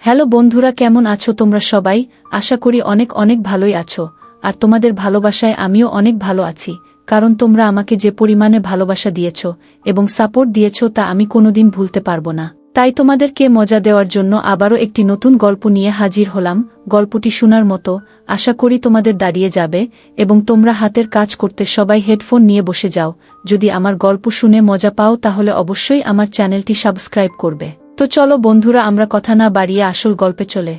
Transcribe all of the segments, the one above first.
Hello বন্ধুরা, কেমন আছো তোমরা সবাই? আশা করি অনেক অনেক ভালোই আছো। আর তোমাদের ভালোবাসায় আমিও অনেক ভালো আছি, কারণ তোমরা আমাকে যে পরিমাণে ভালোবাসা দিয়েছ এবং সাপোর্ট দিয়েছ তা আমি কোনোদিন ভুলতে পারবো না। তাই তোমাদেরকে মজা দেওয়ার জন্য আবারও একটি নতুন গল্প নিয়ে হাজির হলাম। গল্পটি শোনার মতো, আশা করি তোমাদের দাঁড়িয়ে যাবে এবং তোমরা হাতের কাজ করতে সবাই হেডফোন নিয়ে বসে যাও। যদি আমার গল্প শুনে মজা পাও তাহলে অবশ্যই আমার চ্যানেলটি সাবস্ক্রাইব করবে। তো চলো বন্ধুরা, আমরা কথা না বাড়িয়ে আসল গল্পে চলে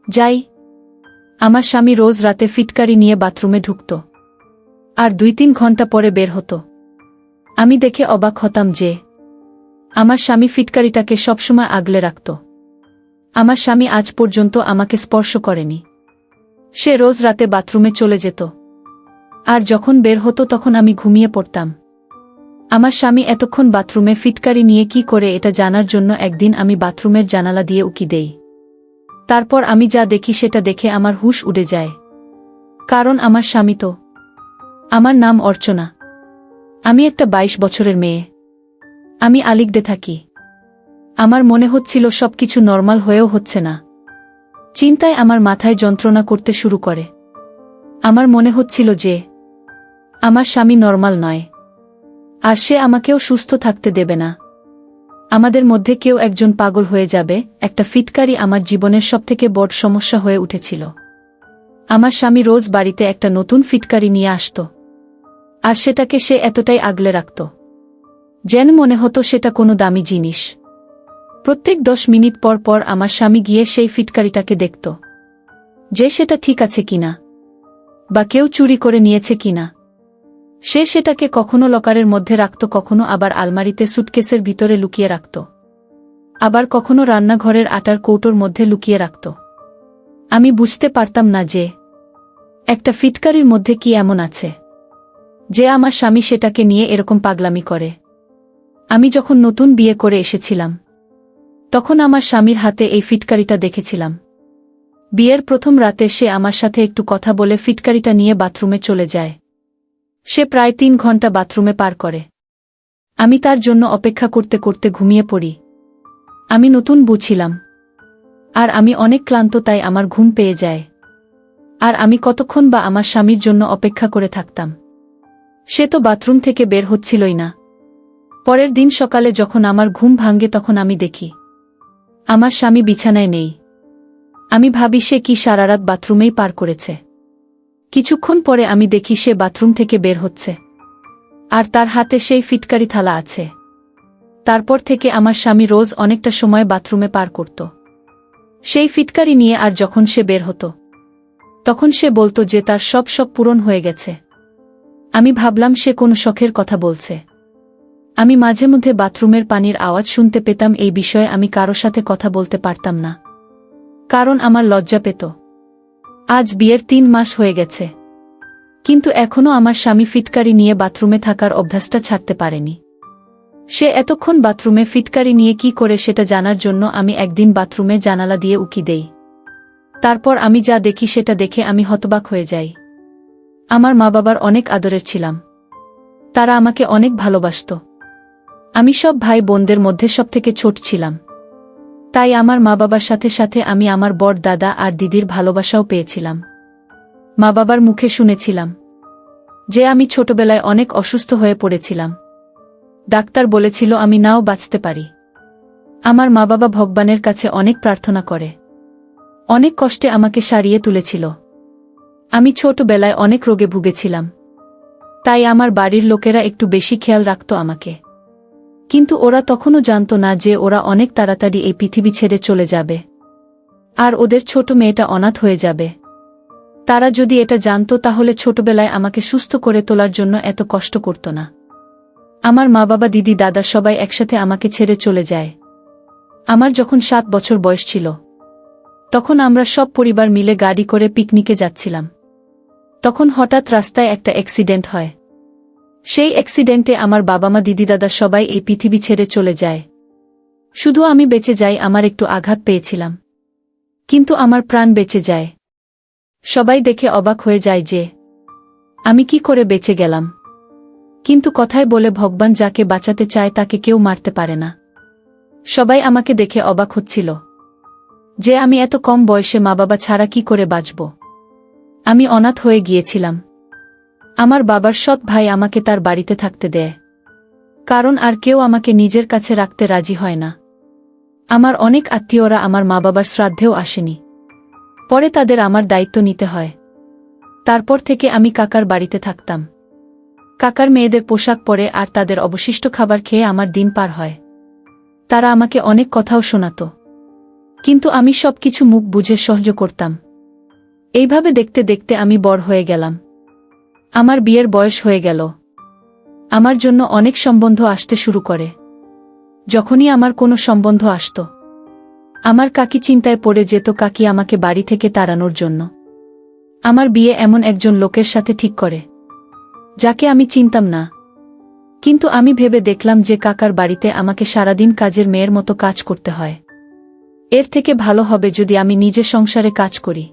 যাই। আমার স্বামী রোজ রাতে ফিটকারি নিয়ে বাথরুমে ঢুকত আর 2-3 ঘন্টা পরে বের হতো। আমি দেখে অবাক হতাম যে আমার স্বামী ফিটকারিটাকে সবসময় আগলে রাখত। আমার স্বামী আজ পর্যন্ত আমাকে স্পর্শ করেনি। সে রোজ রাতে বাথরুমে চলে যেত, আর যখন বের হতো তখন আমি ঘুমিয়ে পড়তাম। আমার স্বামী এতক্ষণ বাথরুমে ফিটকারি নিয়ে কি করে এটা জানার জন্য একদিন আমি বাথরুমের জানালা দিয়ে উকি দেই। তারপর আমি যা দেখি সেটা দেখে আমার হুঁশ উড়ে যায়। কারণ আমার স্বামী তো। আমার নাম অর্চনা। আমি একটা 22 বছরের মেয়ে। আমি আলিগডে থাকি। আমার মনে হচ্ছিল সবকিছু নরমাল হয়েও হচ্ছে না। চিন্তায় আমার মাথায় যন্ত্রণা করতে শুরু করে। আমার মনে হচ্ছিল যে আমার স্বামী নরমাল নয়, আর সে আমাকেও সুস্থ থাকতে দেবে না। আমাদের মধ্যে কেউ একজন পাগল হয়ে যাবে। একটা ফিটকারি আমার জীবনের সবথেকে বড় সমস্যা হয়ে উঠেছিল। আমার স্বামী রোজ বাড়িতে একটা নতুন ফিটকারি নিয়ে আসত, আর সেটাকে সে এতটাই আগলে রাখত যেন মনে হতো সেটা কোনো দামি জিনিস। প্রত্যেক 10 মিনিট পর পর আমার স্বামী গিয়ে সেই ফিটকারিটাকে দেখত যে সেটা ঠিক আছে কিনা, বা কেউ চুরি করে নিয়েছে কিনা। সে সেটাকে কখনো লকারের মধ্যে রাখত, কখনো আবার আলমারিতে সুটকেসের ভিতরে লুকিয়ে রাখত, আবার কখনো রান্নাঘরের আটার কৌটোর মধ্যে লুকিয়ে রাখত। আমি বুঝতে পারতাম না যে একটা ফিটকারির মধ্যে কি এমন আছে যে আমার স্বামী সেটাকে নিয়ে এরকম পাগলামি করে। আমি যখন নতুন বিয়ে করে এসেছিলাম তখন আমার স্বামীর হাতে এই ফিটকারিটা দেখেছিলাম। বিয়ের প্রথম রাতে সে আমার সাথে একটু কথা বলে ফিটকারিটা নিয়ে বাথরুমে চলে যায়। সে প্রায় 3 ঘন্টা বাথরুমে পার করে। আমি তার জন্য অপেক্ষা করতে করতে ঘুমিয়ে পড়ি। আমি নতুন বউ ছিলাম, আর আমি অনেক ক্লান্ত, তাই আমার ঘুম পেয়ে যায়। আর আমি কতক্ষণ বা আমার স্বামীর জন্য অপেক্ষা করে থাকতাম। সে তো বাথরুম থেকে বের হচ্ছিলই না। পরের দিন সকালে যখন আমার ঘুম ভাঙে তখন আমি দেখি আমার স্বামী বিছানায় নেই। আমি ভাবি সে কি সারারাত বাথরুমেই পার করেছে। কিছুক্ষণ পরে আমি দেখি সে বাথরুম থেকে বের হচ্ছে, আর তার হাতে সেই ফিটকারি থালা আছে। তারপর থেকে আমার স্বামী রোজ অনেকটা সময় বাথরুমে পার করত সেই ফিটকারি নিয়ে, আর যখন সে বের হতো তখন সে বলতো যে তার সব শখ পূরণ হয়ে গেছে। আমি ভাবলাম সে কোনো শখের কথা বলছে। আমি মাঝে মধ্যে বাথরুমের পানির আওয়াজ শুনতে পেতাম। এই বিষয়ে আমি কারো সাথে কথা বলতে পারতাম না, কারণ আমার লজ্জা পেত। আজ বিয়ের 3 মাস হয়ে গেছে, কিন্তু এখনও আমার স্বামী ফিটকারি নিয়ে বাথরুমে থাকার অভ্যাসটা ছাড়তে পারেনি। সে এতক্ষণ বাথরুমে ফিটকারি নিয়ে কি করে সেটা জানার জন্য আমি একদিন বাথরুমে জানালা দিয়ে উকি দেই। তারপর আমি যা দেখি সেটা দেখে আমি হতবাক হয়ে যাই। আমার মা বাবার অনেক আদরের ছিলাম। তারা আমাকে অনেক ভালোবাসত। আমি সব ভাই বোনদের মধ্যে সবথেকে ছোট ছিলাম। তাই আমার মা বাবার সাথে সাথে আমি আমার বড় দাদা আর দিদির ভালোবাসাও পেয়েছিলাম। মা বাবার মুখে শুনেছিলাম যে আমি ছোটবেলায় অনেক অসুস্থ হয়ে পড়েছিলাম। ডাক্তার বলেছিল আমি নাও বাঁচতে পারি। আমার মা বাবা ভগবানের কাছে অনেক প্রার্থনা করে অনেক কষ্টে আমাকে সারিয়ে তুলেছিল। আমি ছোটবেলায় অনেক রোগে ভুগেছিলাম, তাই আমার বাড়ির লোকেরা একটু বেশি খেয়াল রাখত আমাকে। কিন্তু ওরা তখনও জানত না যে ওরা অনেক তাড়াতাড়ি এই পৃথিবী ছেড়ে চলে যাবে, আর ওদের ছোট মেয়েটা অনাথ হয়ে যাবে। তারা যদি এটা জানত তাহলে ছোটবেলায় আমাকে সুস্থ করে তোলার জন্য এত কষ্ট করত না। আমার মা বাবা, দিদি, দাদা সবাই একসাথে আমাকে ছেড়ে চলে যায়। আমার যখন 7 বছর বয়স ছিল তখন আমরা সব পরিবার মিলে গাড়ি করে পিকনিকে যাচ্ছিলাম। তখন হঠাৎ রাস্তায় একটা অ্যাক্সিডেন্ট হয়। সেই অ্যাক্সিডেন্টে আমার বাবা মা, দিদি, দাদা সবাই এই পৃথিবী ছেড়ে চলে যায়। শুধু আমি বেঁচে যাই। আমার একটু আঘাত পেয়েছিলাম, কিন্তু আমার প্রাণ বেঁচে যায়। সবাই দেখে অবাক হয়ে যায় যে আমি কি করে বেঁচে গেলাম। কিন্তু কথায় বলে ভগবান যাকে বাঁচাতে চায় তাকে কেউ মারতে পারে না। সবাই আমাকে দেখে অবাক হচ্ছিল। যে আমি এত কম বয়সে মা বাবা ছাড়া কি করে বাঁচব। আমি অনাথ হয়ে গিয়েছিলাম। আমার বাবার সৎ ভাই আমাকে তার বাড়িতে থাকতে দেয়, কারণ আর কেউ আমাকে নিজের কাছে রাখতে রাজি হয় না। আমার অনেক আত্মীয়রা আমার মা বাবার শ্রাদ্ধেও আসেনি। পরে তাদের আমার দায়িত্ব নিতে হয়। তারপর থেকে আমি কাকার বাড়িতে থাকতাম। কাকার মেয়েদের পোশাক পরে আর তাদের অবশিষ্ট খাবার খেয়ে আমার দিন পার হয়। তারা আমাকে অনেক কথাও শোনাত, কিন্তু আমি সবকিছু মুখ বুঝে সহ্য করতাম। এইভাবে দেখতে দেখতে আমি বড় হয়ে গেলাম। আমার বিয়ের বয়স হয়ে গেল। আমার জন্য অনেক সম্বন্ধ আসতে শুরু করে। যখনই আমার কোনো সম্বন্ধ আসত, আমার কাকি চিন্তায় পড়ে যেত কাকি আমাকে বাড়ি থেকে তাড়ানোর জন্য। আমার বিয়ে এমন একজন লোকের সাথে ঠিক করে, যাকে আমি চিনতাম না। কিন্তু আমি ভেবে দেখলাম যে কাকার বাড়িতে আমাকে সারাদিন কাজের মেয়ের মতো কাজ করতে হয়। এর থেকে ভালো হবে যদি আমি নিজে সংসারে কাজ করি।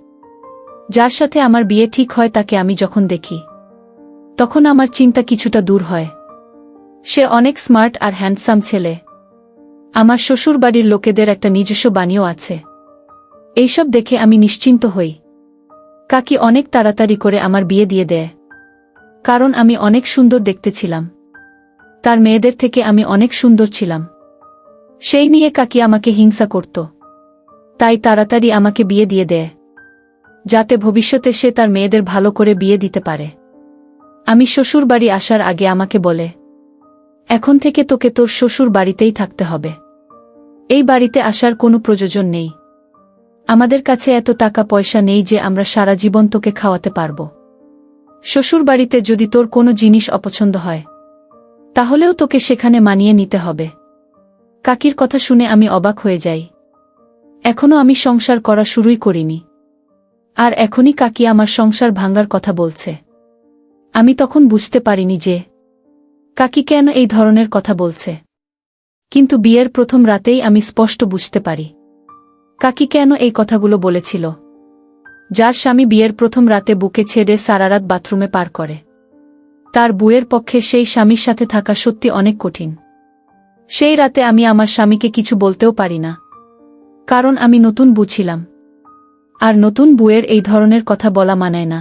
যার সাথে আমার বিয়ে ঠিক হয় তাকে আমি যখন দেখি, তখন আমার চিন্তা কিছুটা দূর হয়। সে অনেক স্মার্ট আর হ্যান্ডসাম ছেলে। আমার শ্বশুর বাড়ির লোকেদের একটা নিজস্ব বাণীও আছে। এইসব দেখে আমি নিশ্চিন্ত হই। কাকি অনেক তাড়াতাড়ি করে আমার বিয়ে দিয়ে দেয়, কারণ আমি অনেক সুন্দর দেখতে ছিলাম। তার মেয়েদের থেকে আমি অনেক সুন্দর ছিলাম। সেই নিয়ে কাকি আমাকে হিংসা করত, তাই তাড়াতাড়ি আমাকে বিয়ে দিয়ে দেয়, যাতে ভবিষ্যতে সে তার মেয়েদের ভালো করে বিয়ে দিতে পারে। আমি শ্বশুর বাড়ি আসার আগে আমাকে বলে, এখন থেকে তোকে তোর শ্বশুর বাড়িতেই থাকতে হবে। এই বাড়িতে আসার কোনো প্রয়োজন নেই। আমাদের কাছে এত টাকা পয়সা নেই যে আমরা সারা জীবন তোকে খাওয়াতে পারব। শ্বশুর বাড়িতে যদি তোর কোনো জিনিস অপছন্দ হয়, তাহলেও তোকে সেখানে মানিয়ে নিতে হবে। কাকির কথা শুনে আমি অবাক হয়ে যাই। এখনো আমি সংসার করা শুরুই করিনি, আর এখনই কাকি আমার সংসার ভাঙার কথা বলছে। আমি তখন বুঝতে পারিনি যে কাকি কেন এই ধরনের কথা বলছে, কিন্তু বিয়ের প্রথম রাতেই আমি স্পষ্ট বুঝতে পারি কাকি কেন এই কথাগুলো বলেছিল। যার স্বামী বিয়ের প্রথম রাতে বুকে ছেড়ে সারারাত বাথরুমে পার করে, তার বউয়ের পক্ষে সেই স্বামীর সাথে থাকা সত্যি অনেক কঠিন। সেই রাতে আমি আমার স্বামীকে কিছু বলতেও পারি না, কারণ আমি নতুন বউ ছিলাম, আর নতুন বউয়ের এই ধরনের কথা বলা মানায় না।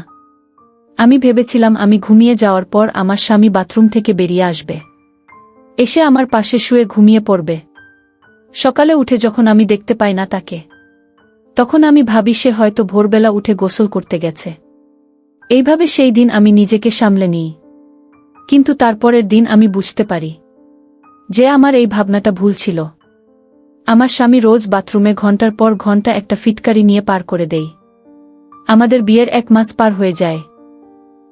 আমি ভেবেছিলাম আমি ঘুমিয়ে যাওয়ার পর আমার স্বামী বাথরুম থেকে বেরিয়ে আসবে, এসে আমার পাশে শুয়ে ঘুমিয়ে পড়বে। সকালে উঠে যখন আমি দেখতে পাই না তাকে, তখন আমি ভাবি সে হয়তো ভোরবেলা উঠে গোসল করতে গেছে। এইভাবে সেই দিন আমি নিজেকে সামলে নিই। কিন্তু তারপরের দিন আমি বুঝতে পারি যে আমার এই ভাবনাটা ভুল ছিল। আমার স্বামী রোজ বাথরুমে ঘন্টার পর ঘন্টা একটা ফিটকারি নিয়ে পার করে দেয়। আমাদের বিয়ের 1 মাস পার হয়ে যায়,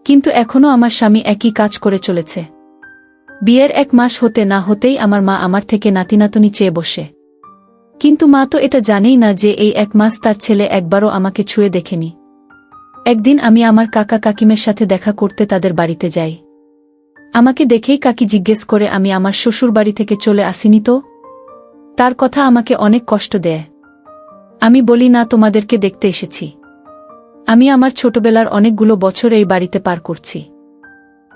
কিন্তু এখনো আমার স্বামী একই কাজ করে চলেছে। বিয়ের 1 মাস হতে না হতেই আমার মা আমার থেকে নাতিনাতনি চেয়ে বসে। কিন্তু মা তো এটা জানেই না যে এই 1 মাস তার ছেলে একবারও আমাকে ছুঁয়ে দেখেনি। একদিন আমি আমার কাকা কাকিমের সাথে দেখা করতে তাদের বাড়িতে যাই। আমাকে দেখেই কাকি জিজ্ঞেস করে আমি আমার শ্বশুর বাড়ি থেকে চলে আসিনি তো। তার কথা আমাকে অনেক কষ্ট দেয়। আমি বলি না, তোমাদেরকে দেখতে এসেছি। আমি আমার ছোটবেলার অনেকগুলো বছর এই বাড়িতে পার করছি।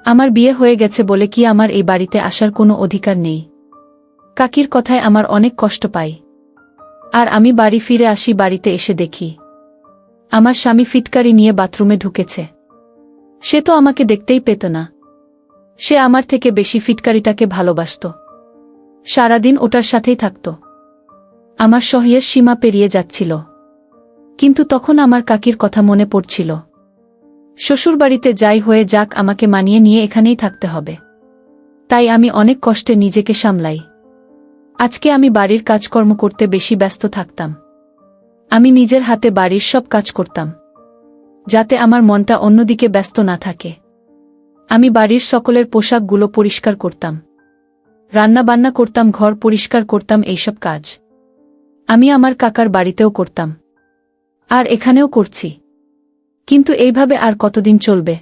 আমার বিয়ে হয়ে গেছে বলে কি আমার এই বাড়িতে আসার কোনো অধিকার নেই? কাকির কথায় আমার অনেক কষ্ট পাই। আর আমি বাড়ি ফিরে আসি, বাড়িতে এসে দেখি আমার স্বামী ফিটকারি নিয়ে বাথরুমে ঢুকেছে। সে তো আমাকে দেখতেই পেত না। সে আমার থেকে বেশি ফিটকারিটাকে ভালোবাসত, সারাদিন ওটার সাথেই থাকত। আমার সহ্যের সীমা পেরিয়ে যাচ্ছিল। কিন্তু তখন আমার কাকির কথা মনে পড়ছিল। শ্বশুরবাড়িতে যাই হয়ে যাক, আমাকে মানিয়ে নিয়ে এখানেই থাকতে হবে। তাই আমি অনেক কষ্টে নিজেকে সামলাই। আজকে আমি বাড়ির কাজকর্ম করতে বেশি ব্যস্ত থাকতাম। আমি নিজের হাতে বাড়ির সব কাজ করতাম, যাতে আমার মনটা অন্যদিকে ব্যস্ত না থাকে। আমি বাড়ির সকলের পোশাকগুলো পরিষ্কার করতাম, রান্না বান্না করতাম, ঘর পরিষ্কার করতাম। এইসব কাজ আমি আমার কাকার বাড়িতেও করতাম, আর এখানেও করছি। কিন্তু এইভাবে আর কতদিন চলবে?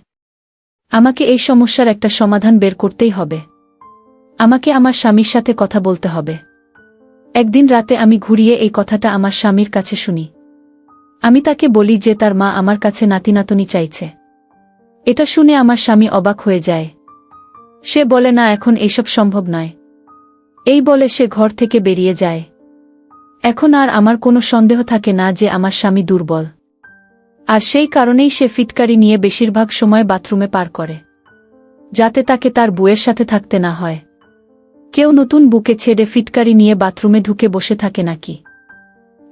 আমাকে এই সমস্যার একটা সমাধান বের করতেই হবে। আমাকে আমার স্বামীর সাথে কথা বলতে হবে। একদিন রাতে আমি ঘুরিয়ে এই কথাটা আমার স্বামীর কাছে শুনি। আমি তাকে বলি যে তার মা আমার কাছে নাতিনাতনি চাইছে। এটা শুনে আমার স্বামী অবাক হয়ে যায়। সে বলে, না, এখন এইসব সম্ভব নয়। এই বলে সে ঘর থেকে বেরিয়ে যায়। এখন আর আমার কোনো সন্দেহ থাকে না যে আমার স্বামী দুর্বল। আর সেই কারণেই সে ফিটকারি নিয়ে বেশিরভাগ সময় বাথরুমে পার করে, যাতে তাকে তার বউয়ের সাথে থাকতে না হয়। কেউ নতুন বুকে ছেড়ে ফিটকারি নিয়ে বাথরুমে ঢুকে বসে থাকে নাকি?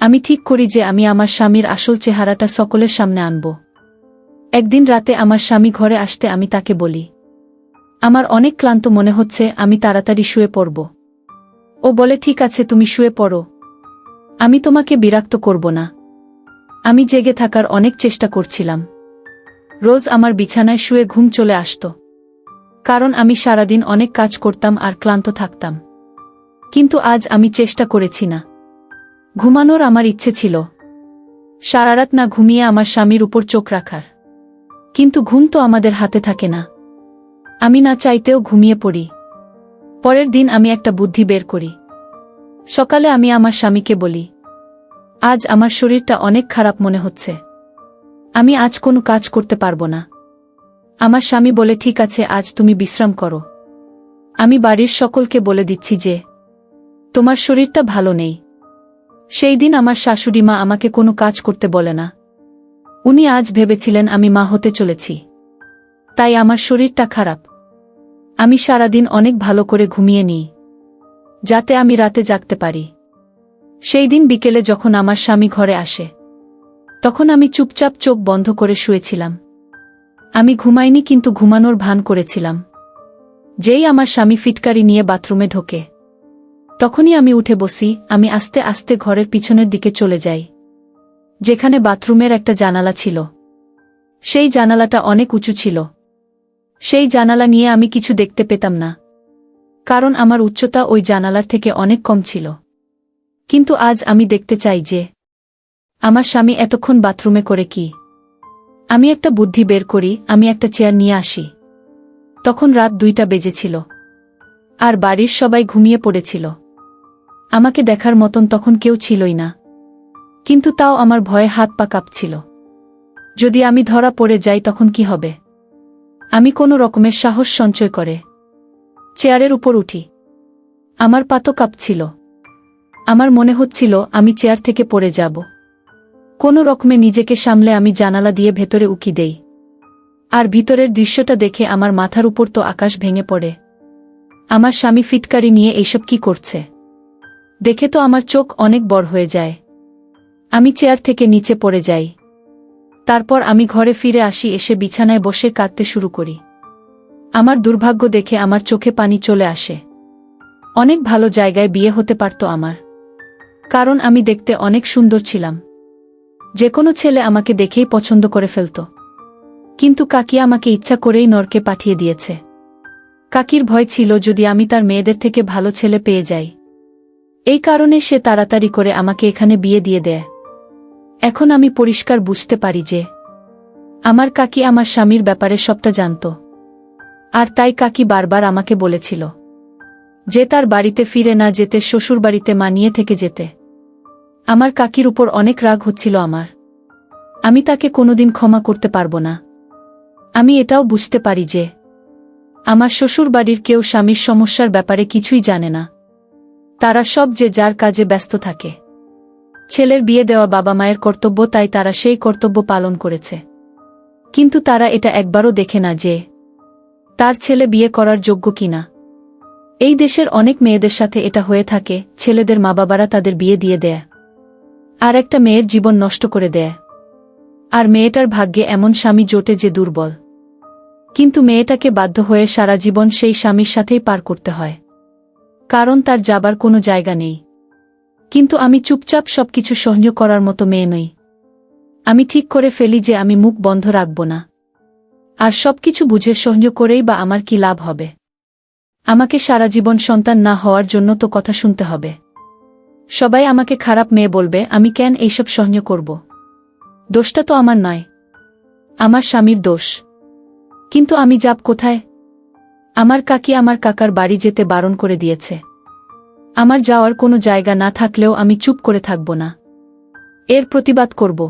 আমি ঠিক করি যে আমি আমার স্বামীর আসল চেহারাটা সকলের সামনে আনব। একদিন রাতে আমার স্বামী ঘরে আসতে আমি তাকে বলি, আমার অনেক ক্লান্ত মনে হচ্ছে, আমি তাড়াতাড়ি শুয়ে পড়ব। ও বলে, ঠিক আছে, তুমি শুয়ে পড়ো, আমি তোমাকে বিরক্ত করব না। আমি জেগে থাকার অনেক চেষ্টা করছিলাম। রোজ আমার বিছানায় শুয়ে ঘুম চলে আসত, কারণ আমি সারাদিন অনেক কাজ করতাম আর ক্লান্ত থাকতাম। কিন্তু আজ আমি চেষ্টা করেছি না। ঘুমানোর আমার ইচ্ছে ছিল, সারারাত না ঘুমিয়ে আমার স্বামীর উপর চোখ রাখার। কিন্তু ঘুম তো আমাদের হাতে থাকে না। আমি না চাইতেও ঘুমিয়ে পড়ি। পরের দিন আমি একটা বুদ্ধি বের করি। সকালে আমি আমার স্বামীকে বলি, আজ আমার শরীরটা অনেক খারাপ মনে হচ্ছে, আমি আজ কোনো কাজ করতে পারবো না। আমার স্বামী বলে, ঠিক আছে, আজ তুমি বিশ্রাম করো। আমি বাড়ির সকলকে বলে দিচ্ছি যে তোমার শরীরটা ভালো নেই। সেই দিন আমার শাশুড়ি মা আমাকে কোনো কাজ করতে বলে না। উনি আজ ভেবেছিলেন আমি মা হতে চলেছি, তাই আমার শরীরটা খারাপ। আমি সারাদিন অনেক ভালো করে ঘুমিয়ে নিই, যাতে আমি রাতে জাগতে পারি। সেই দিন বিকেলে যখন আমার স্বামী ঘরে আসে, তখন আমি চুপচাপ চোখ বন্ধ করে শুয়েছিলাম। আমি ঘুমাইনি, কিন্তু ঘুমানোর ভান করেছিলাম। যেই আমার স্বামী ফিটকারি নিয়ে বাথরুমে ঢোকে, তখনই আমি উঠে বসি। আমি আস্তে আস্তে ঘরের পিছনের দিকে চলে যাই, যেখানে বাথরুমের একটা জানালা ছিল। সেই জানালাটা অনেক উঁচু ছিল। সেই জানালা নিয়ে আমি কিছু দেখতে পেতাম না, কারণ আমার উচ্চতা ওই জানালার থেকে অনেক কম ছিল। কিন্তু আজ আমি দেখতে চাই যে আমার স্বামী এতক্ষণ বাথরুমে করে কি। আমি একটা বুদ্ধি বের করি, আমি একটা চেয়ার নিয়ে আসি। তখন রাত 2টা বেজেছিল, আর বাড়ির সবাই ঘুমিয়ে পড়েছিল। আমাকে দেখার মতন তখন কেউ ছিলই না। কিন্তু তাও আমার ভয়ে হাত পা কাঁপছিল। যদি আমি ধরা পড়ে যাই তখন কি হবে? আমি কোনো রকমের সাহস সঞ্চয় করে চেয়ারের উপর উঠি। আমার পা তো কাঁপছিল। আমার মনে হচ্ছিল আমি চেয়ার থেকে পড়ে যাব। কোনো রকমে নিজেকে সামলে আমি জানালা দিয়ে ভেতরে উকি দেই। আর ভিতরের দৃশ্যটা দেখে আমার মাথার উপর তো আকাশ ভেঙে পড়ে। আমার স্বামী ফিটকারি নিয়ে এইসব কি করছে দেখে তো আমার চোখ অনেক বড় হয়ে যায়। আমি চেয়ার থেকে নিচে পড়ে যাই। তারপর আমি ঘরে ফিরে আসি, এসে বিছানায় বসে কাঁদতে শুরু করি। আমার দুর্ভাগ্য দেখে আমার চোখে পানি চলে আসে। অনেক ভালো জায়গায় বিয়ে হতে পারত আমার, কারণ আমি দেখতে অনেক সুন্দর ছিলাম। যে কোনো ছেলে আমাকে দেখেই পছন্দ করে ফেলত। কিন্তু কাকি আমাকে ইচ্ছা করেই নরকে পাঠিয়ে দিয়েছে। কাকির ভয় ছিল যদি আমি তার মেয়েদের থেকে ভালো ছেলে পেয়ে যাই। এই কারণে সে তাড়াতাড়ি করে আমাকে এখানে বিয়ে দিয়ে দেয়। এখন আমি পরিষ্কার বুঝতে পারি যে আমার কাকি আমার স্বামীর ব্যাপারে সবটা জানত। আর তাই কাকি বারবার আমাকে বলেছিল যে তার বাড়িতে ফিরে না যেতে, শ্বশুরবাড়িতে মানিয়ে থেকে যেতে। আমার কাকির উপর অনেক রাগ হচ্ছিল আমার। আমি তাকে কোনোদিন ক্ষমা করতে পারব না। আমি এটাও বুঝতে পারি যে আমার শ্বশুরবাড়ির কেউ স্বামীর সমস্যার ব্যাপারে কিছুই জানে না। তারা সব যে যার কাজে ব্যস্ত থাকে। ছেলের বিয়ে দেওয়া বাবা মায়ের কর্তব্য, তাই তারা সেই কর্তব্য পালন করেছে। কিন্তু তারা এটা একবারও দেখে না যে তার ছেলে বিয়ে করার যোগ্য কিনা। এই দেশের অনেক মেয়েদের সাথে এটা হয়ে থাকে। ছেলেদের মা বাবারা তাদের বিয়ে দিয়ে দেয়, আর একটা মেয়ের জীবন নষ্ট করে দেয়। আর মেয়েটার ভাগ্যে এমন স্বামী জোটে যে দুর্বল। কিন্তু মেয়েটাকে বাধ্য হয়ে সারা জীবন সেই স্বামীর সাথেই পার করতে হয়, কারণ তার যাবার কোনো জায়গা নেই। কিন্তু আমি চুপচাপ সবকিছু সহ্য করার মতো মেয়ে নই। আমি ঠিক করে ফেলি যে আমি মুখ বন্ধ রাখব না। আর সবকিছু বুঝে সহ্য করেই বা আমার কি লাভ হবে? আমাকে সারা জীবন সন্তান না হওয়ার জন্য তো কথা শুনতে হবে। সবাই আমাকে খারাপ মেয়ে বলবে, আমি কেন এইসব সহ্য করব? দোষটা তো আমার নয়, আমার স্বামীর দোষ। কিন্তু আমি যাব কোথায়? আমার কাকি আমার কাকার বাড়ি যেতে বারণ করে দিয়েছে। আমার যাওয়ার কোনো জায়গা না থাকলেও আমি চুপ করে থাকব না, এর প্রতিবাদ করব।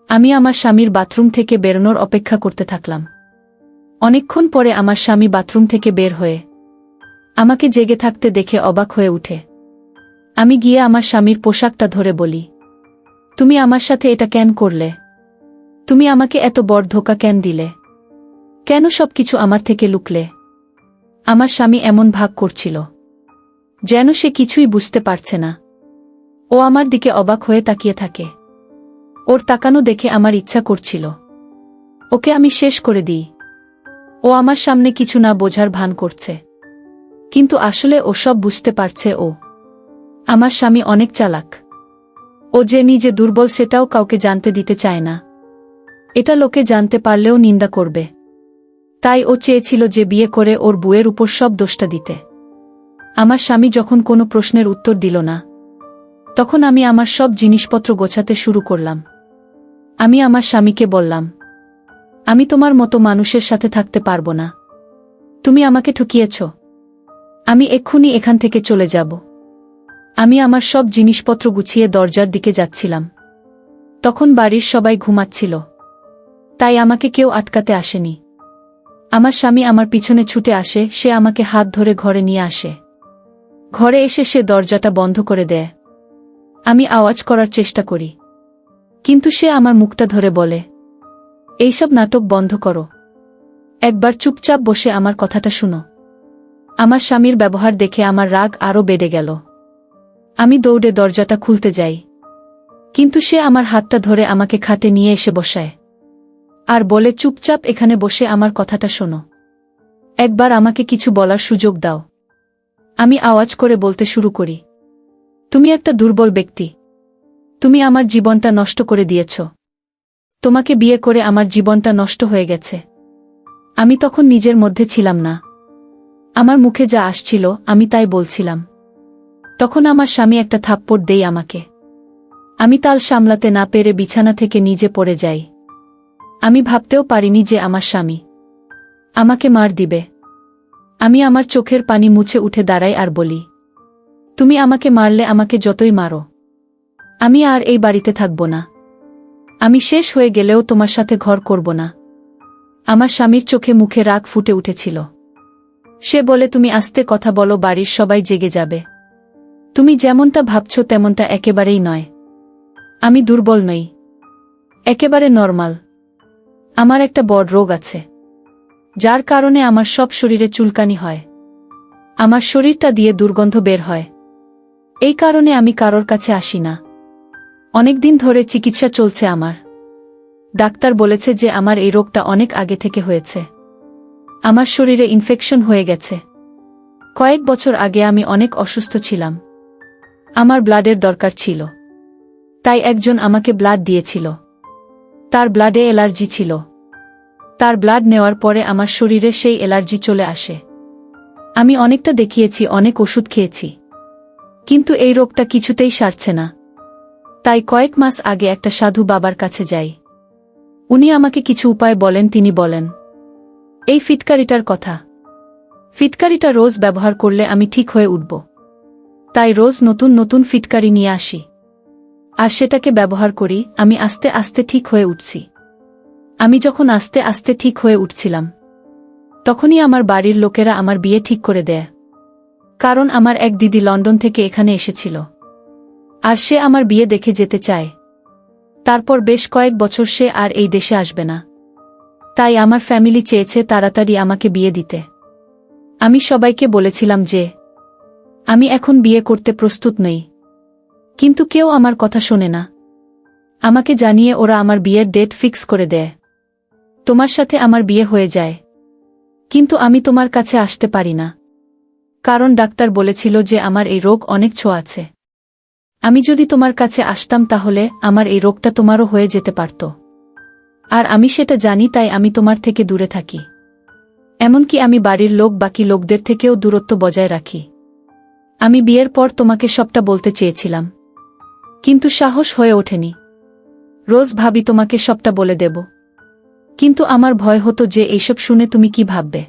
আমি আমার স্বামীর বাথরুম থেকে বেরোনোর অপেক্ষা করতে থাকলাম। অনেকক্ষণ পরে আমার স্বামী বাথরুম থেকে বের হয়ে আমাকে জেগে থাকতে দেখে অবাক হয়ে উঠে। আমি গিয়ে আমার স্বামীর পোশাকটা ধরে বলি, তুমি আমার সাথে এটা কেন করলে? তুমি আমাকে এত বড় ধোঁকা কেন দিলে? কেন সবকিছু আমার থেকে লুকলে? আমার স্বামী এমন ভাগ করছিল যেন সে কিছুই বুঝতে পারছে না। ও আমার দিকে অবাক হয়ে তাকিয়ে থাকে। ওর তাকানো দেখে আমার ইচ্ছা করছিল ওকে আমি শেষ করে দিই। ও আমার সামনে কিছু না বোঝার ভান করছে, কিন্তু আসলে ও সব বুঝতে পারছে। আমার স্বামী অনেক চালাক। ও যে নিজে দুর্বল সেটাও কাউকে জানতে দিতে চায় না। এটা লোকে জানতে পারলেও নিন্দা করবে। তাই ও চেয়েছিল যে বিয়ে করে ওর বউয়ের উপর সব দোষটা দিতে। আমার স্বামী যখন কোনো প্রশ্নের উত্তর দিল না, তখন আমি আমার সব জিনিসপত্র গোছাতে শুরু করলাম। আমি আমার স্বামীকে বললাম, আমি তোমার মতো মানুষের সাথে থাকতে পারবো না। তুমি আমাকে ঠকিয়েছ। আমি এক্ষুনি এখান থেকে চলে যাব। আমি আমার সব জিনিসপত্র গুছিয়ে দরজার দিকে যাচ্ছিলাম। তখন বাড়ির সবাই ঘুমাচ্ছিল, তাই আমাকে কেউ আটকাতে আসেনি। আমার স্বামী আমার পিছনে ছুটে আসে, সে আমাকে হাত ধরে ঘরে নিয়ে আসে। ঘরে এসে সে দরজাটা বন্ধ করে দেয়। আমি আওয়াজ করার চেষ্টা করি, কিন্তু সে আমার মুখটা ধরে বলে, এইসব নাটক বন্ধ করো। একবার চুপচাপ বসে আমার কথাটা শুনো। আমার স্বামীর ব্যবহার দেখে আমার রাগ আরও বেড়ে গেল। আমি দৌড়ে দরজাটা খুলতে যাই, কিন্তু সে আমার হাতটা ধরে আমাকে খাটে নিয়ে এসে বসায় আর বলে, চুপচাপ এখানে বসে আমার কথাটা শোনো। একবার আমাকে কিছু বলার সুযোগ দাও। আমি আওয়াজ করে বলতে শুরু করি, তুমি একটা দুর্বল ব্যক্তি। তুমি আমার জীবনটা নষ্ট করে দিয়েছ। তোমাকে বিয়ে করে আমার জীবনটা নষ্ট হয়ে গেছে। আমি তখন নিজের মধ্যে ছিলাম না। আমার মুখে যা আসছিল আমি তাই বলছিলাম। তখন আমার স্বামী একটা থাপ্পড় দেয় আমাকে। আমি তাল সামলাতে না পেরে বিছানা থেকে নিজে পড়ে যাই। আমি ভাবতেও পারিনি যে আমার স্বামী আমাকে মার দিবে। আমি আমার চোখের পানি মুছে উঠে দাঁড়াই আর বলি, তুমি আমাকে মারলে আমাকে যতই মারো, আমি আর এই বাড়িতে থাকব না। আমি শেষ হয়ে গেলেও তোমার সাথে ঘর করব না। আমার স্বামীর চোখে মুখে রাগ ফুটে উঠেছিল। সে বলে, তুমি আস্তে কথা বলো, বাড়ির সবাই জেগে যাবে। তুমি যেমনটা ভাবছ তেমনটা একেবারেই নয়। আমি দুর্বল নই, একেবারে নরমাল। আমার একটা বড় রোগ আছে, যার কারণে আমার সব শরীরে চুলকানি হয়। আমার শরীরটা দিয়ে দুর্গন্ধ বের হয়। এই কারণে আমি কারোর কাছে আসি না। অনেকদিন ধরে চিকিৎসা চলছে আমার। ডাক্তার বলেছে যে আমার এই রোগটা অনেক আগে থেকে হয়েছে। আমার শরীরে ইনফেকশন হয়ে গেছে। কয়েক বছর আগে আমি অনেক অসুস্থ ছিলাম। আমার ব্লাডের দরকার ছিল, তাই একজন আমাকে ব্লাড দিয়েছিল। তার ব্লাডে অ্যালার্জি ছিল। তার ব্লাড নেওয়ার পরে আমার শরীরে সেই অ্যালার্জি চলে আসে। আমি অনেকটা দেখিয়েছি, অনেক ওষুধ খেয়েছি, কিন্তু এই রোগটা কিছুতেই সারছে না। তাই কয়েক মাস আগে একটা সাধু বাবার কাছে যাই। উনি আমাকে কিছু উপায় বলেন। তিনি বলেন, এই ফিটকারিটার কথা। ফিটকারিটা রোজ ব্যবহার করলে আমি ঠিক হয়ে উঠব। তাই রোজ নতুন নতুন ফিটকারি নিয়ে আসি, আর সেটাকে ব্যবহার করি। আমি আস্তে আস্তে ঠিক হয়ে উঠছি। আমি যখন আস্তে আস্তে ঠিক হয়ে উঠছিলাম, তখনই আমার বাড়ির লোকেরা আমার বিয়ে ঠিক করে দেয়। কারণ আমার এক দিদি লন্ডন থেকে এখানে এসেছিল, আর সে আমার বিয়ে দেখে যেতে চায়। তারপর বেশ কয়েক বছর সে আর এই দেশে আসবে না। তাই আমার ফ্যামিলি চেয়েছে তাড়াতাড়ি আমাকে বিয়ে দিতে। আমি সবাইকে বলেছিলাম যে আমি এখন বিয়ে করতে প্রস্তুত নই, কিন্তু কেউ আমার কথা শোনে না। আমাকে জানিয়ে ওরা আমার বিয়ের ডেট ফিক্স করে দেয়। তোমার সাথে আমার বিয়ে হয়ে যায়, কিন্তু আমি তোমার কাছে আসতে পারি না, কারণ ডাক্তার বলেছিল যে আমার এই রোগ অনেক ছোঁয়া আছে। আমি যদি তোমার কাছে আসতাম তাহলে আমার এই রোগটা তোমারও হয়ে যেতে পারত। আর আমি সেটা জানি, তাই আমি তোমার থেকে দূরে থাকি। এমনকি আমি বাড়ির লোক বাকি লোকদের থেকেও দূরত্ব বজায় রাখি। আমি বিয়ের পর তোমাকে সবটা বলতে চেয়েছিলাম, কিন্তু সাহস হয়ে ওঠেনি। রোজ ভাবি তোমাকে সবটা বলে দেব, কিন্তু আমার ভয় হতো যে এইসব শুনে তুমি কি ভাববে।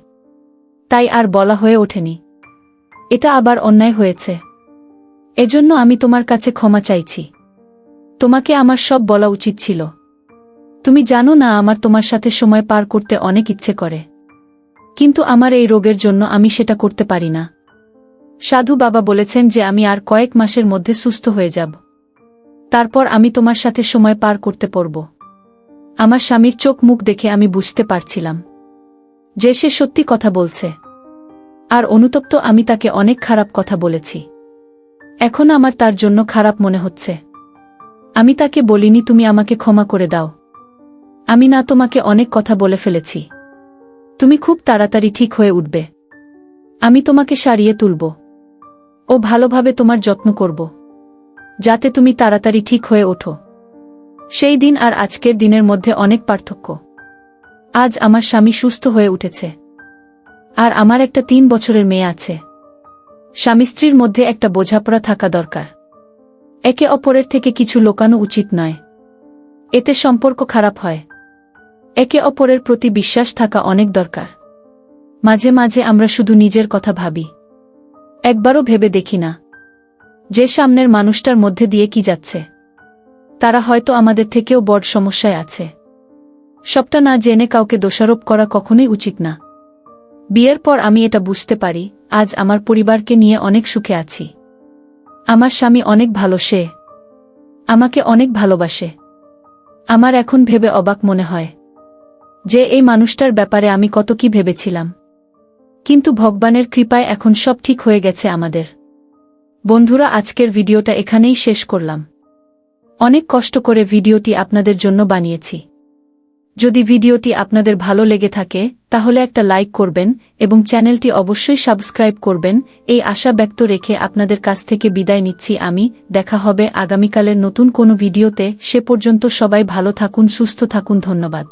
তাই আর বলা হয়ে ওঠেনি। এটা আবার অন্যায় হয়েছে। এজন্য আমি তোমার কাছে ক্ষমা চাইছি। তোমাকে আমার সব বলা উচিত ছিল। তুমি জানো না, আমার তোমার সাথে সময় পার করতে অনেক ইচ্ছে করে, কিন্তু আমার এই রোগের জন্য আমি সেটা করতে পারি না। সাধু বাবা বলেছেন যে আমি আর কয়েক মাসের মধ্যে সুস্থ হয়ে যাব। তারপর আমি তোমার সাথে সময় পার করতে পারব। আমার স্বামীর চোখ মুখ দেখে আমি বুঝতে পারছিলাম যে সে সত্যি কথা বলছে। আর অনুতপ্ত আমি তাকে অনেক খারাপ কথা বলেছি। এখন আমার তার জন্য খারাপ মনে হচ্ছে। আমি তাকে বলিনি তুমি আমাকে ক্ষমা করে দাও। আমি না তোমাকে অনেক কথা বলে ফেলেছি। তুমি খুব তাড়াতাড়ি ঠিক হয়ে উঠবে। আমি তোমাকে সারিয়ে তুলব ও ভালোভাবে তোমার যত্ন করব, যাতে তুমি তাড়াতাড়ি ঠিক হয়ে ওঠো। সেই দিন আর আজকের দিনের মধ্যে অনেক পার্থক্য। আজ আমার স্বামী সুস্থ হয়ে উঠেছে, আর আমার একটা 3 বছরের মেয়ে আছে। স্বামী স্ত্রীর মধ্যে একটা বোঝাপড়া থাকা দরকার। একে অপরের থেকে কিছু লুকানো উচিত নয়, এতে সম্পর্ক খারাপ হয়। একে অপরের প্রতি বিশ্বাস থাকা অনেক দরকার। মাঝে মাঝে আমরা শুধু নিজের কথা ভাবি, একবারও ভেবে দেখি না যে সামনের মানুষটার মধ্যে দিয়ে কি যাচ্ছে। তারা হয়তো আমাদের থেকেও বড় সমস্যায় আছে। সবটা না জেনে কাউকে দোষারোপ করা কখনোই উচিত না। বিয়ের পর আমি এটা বুঝতে পারি, আজ আমার পরিবারকে নিয়ে অনেক সুখে আছি। আমার স্বামী অনেক ভালো, সে আমাকে অনেক ভালোবাসে। আমার এখন ভেবে অবাক মনে হয় যে এই মানুষটার ব্যাপারে আমি কত কি ভেবেছিলাম। কিন্তু ভগবানের কৃপায় এখন সব ঠিক হয়ে গেছে আমাদের। বন্ধুরা, আজকের ভিডিওটা এখানেই শেষ করলাম। অনেক কষ্ট করে ভিডিওটি আপনাদের জন্য বানিয়েছি। যদি ভিডিওটি আপনাদের ভালো লেগে থাকে তাহলে একটা লাইক করবেন এবং চ্যানেলটি অবশ্যই সাবস্ক্রাইব করবেন। এই আশা ব্যক্ত রেখে আপনাদের কাছ থেকে বিদায় নিচ্ছি আমি। দেখা হবে আগামীকালের নতুন কোনো ভিডিওতে। সে পর্যন্ত সবাই ভালো থাকুন, সুস্থ থাকুন। ধন্যবাদ।